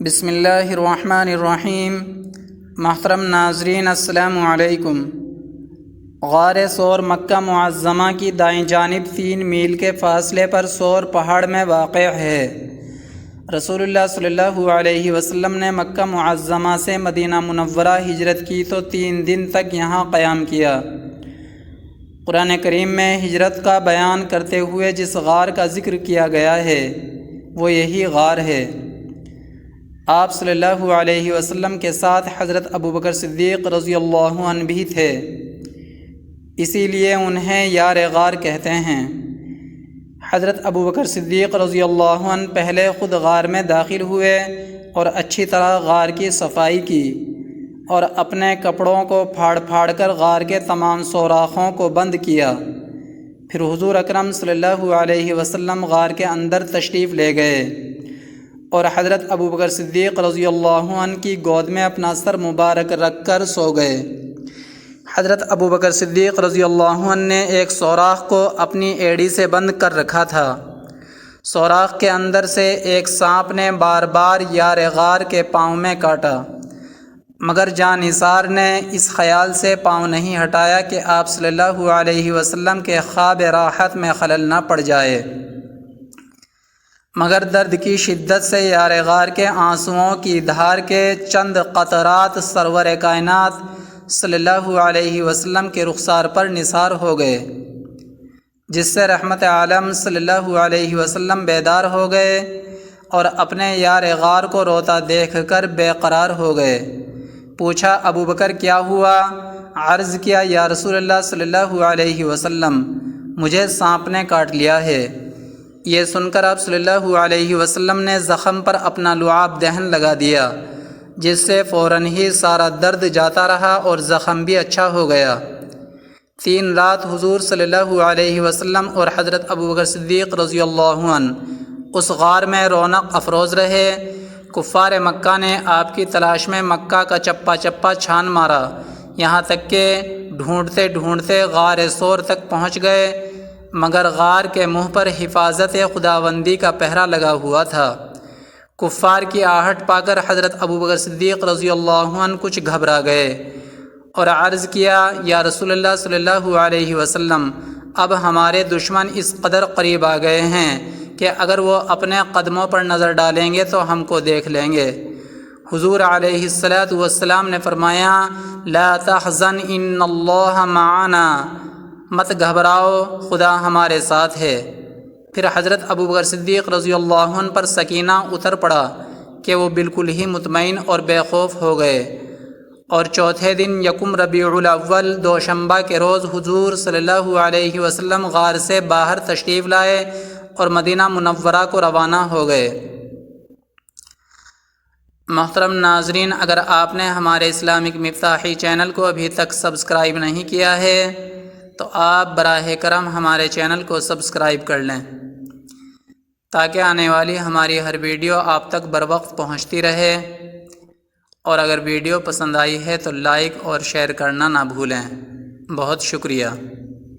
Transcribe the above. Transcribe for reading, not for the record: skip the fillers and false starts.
بسم اللہ الرحمن الرحیم۔ محترم ناظرین السلام علیکم۔ غار ثور مکہ معظمہ کی دائیں جانب 3 میل کے فاصلے پر ثور پہاڑ میں واقع ہے۔ رسول اللہ صلی اللہ علیہ وسلم نے مکہ معظمہ سے مدینہ منورہ ہجرت کی تو 3 دن تک یہاں قیام کیا۔ قرآن کریم میں ہجرت کا بیان کرتے ہوئے جس غار کا ذکر کیا گیا ہے وہ یہی غار ہے۔ آپ صلی اللہ علیہ وسلم کے ساتھ حضرت ابوبکر صدیق رضی اللہ عنہ بھی تھے، اسی لیے انہیں یار غار کہتے ہیں۔ حضرت ابوبکر صدیق رضی اللہ عنہ پہلے خود غار میں داخل ہوئے اور اچھی طرح غار کی صفائی کی اور اپنے کپڑوں کو پھاڑ پھاڑ کر غار کے تمام سوراخوں کو بند کیا۔ پھر حضور اکرم صلی اللہ علیہ وسلم غار کے اندر تشریف لے گئے اور حضرت ابوبکر صدیق رضی اللہ عنہ کی گود میں اپنا سر مبارک رکھ کر سو گئے۔ حضرت ابوبکر صدیق رضی اللہ عنہ نے ایک سوراخ کو اپنی ایڑی سے بند کر رکھا تھا۔ سوراخ کے اندر سے ایک سانپ نے بار بار یار غار کے پاؤں میں کاٹا، مگر جاں نثار نے اس خیال سے پاؤں نہیں ہٹایا کہ آپ صلی اللہ علیہ وسلم کے خواب راحت میں خلل نہ پڑ جائے، مگر درد کی شدت سے یار غار کے آنسوؤں کی دھار کے چند قطرات سرور کائنات صلی اللہ علیہ وسلم کے رخسار پر نثار ہو گئے، جس سے رحمت عالم صلی اللہ علیہ وسلم بیدار ہو گئے اور اپنے یار غار کو روتا دیکھ کر بے قرار ہو گئے۔ پوچھا، ابوبکر کیا ہوا؟ عرض کیا، یا رسول اللہ صلی اللہ علیہ وسلم، مجھے سانپ نے کاٹ لیا ہے۔ یہ سن کر آپ صلی اللہ علیہ وسلم نے زخم پر اپنا لعاب دہن لگا دیا، جس سے فوراً ہی سارا درد جاتا رہا اور زخم بھی اچھا ہو گیا۔ 3 رات حضور صلی اللہ علیہ وسلم اور حضرت ابوبکر صدیق رضی اللہ عنہ اس غار میں رونق افروز رہے۔ کفار مکہ نے آپ کی تلاش میں مکہ کا چپا چپا چھان مارا، یہاں تک کہ ڈھونڈتے ڈھونڈتے غار ثور تک پہنچ گئے، مگر غار کے منہ پر حفاظت خداوندی کا پہرا لگا ہوا تھا۔ کفار کی آہٹ پا کر حضرت ابوبکر صدیق رضی اللہ عنہ کچھ گھبرا گئے اور عرض کیا، یا رسول اللہ صلی اللہ علیہ وسلم، اب ہمارے دشمن اس قدر قریب آ گئے ہیں کہ اگر وہ اپنے قدموں پر نظر ڈالیں گے تو ہم کو دیکھ لیں گے۔ حضور علیہ الصلاۃ والسلام نے فرمایا، لا تحزن ان اللہ معنا، مت گھبراؤ، خدا ہمارے ساتھ ہے۔ پھر حضرت ابوبکر صدیق رضی اللہ عنہ پر سکینہ اتر پڑا کہ وہ بالکل ہی مطمئن اور بے خوف ہو گئے، اور چوتھے دن یکم ربیع الاول دوشنبہ کے روز حضور صلی اللہ علیہ وسلم غار سے باہر تشریف لائے اور مدینہ منورہ کو روانہ ہو گئے۔ محترم ناظرین، اگر آپ نے ہمارے اسلامک مفتاحی چینل کو ابھی تک سبسکرائب نہیں کیا ہے تو آپ براہ کرم ہمارے چینل کو سبسکرائب کر لیں تاکہ آنے والی ہماری ہر ویڈیو آپ تک بروقت پہنچتی رہے، اور اگر ویڈیو پسند آئی ہے تو لائک اور شیئر کرنا نہ بھولیں۔ بہت شکریہ۔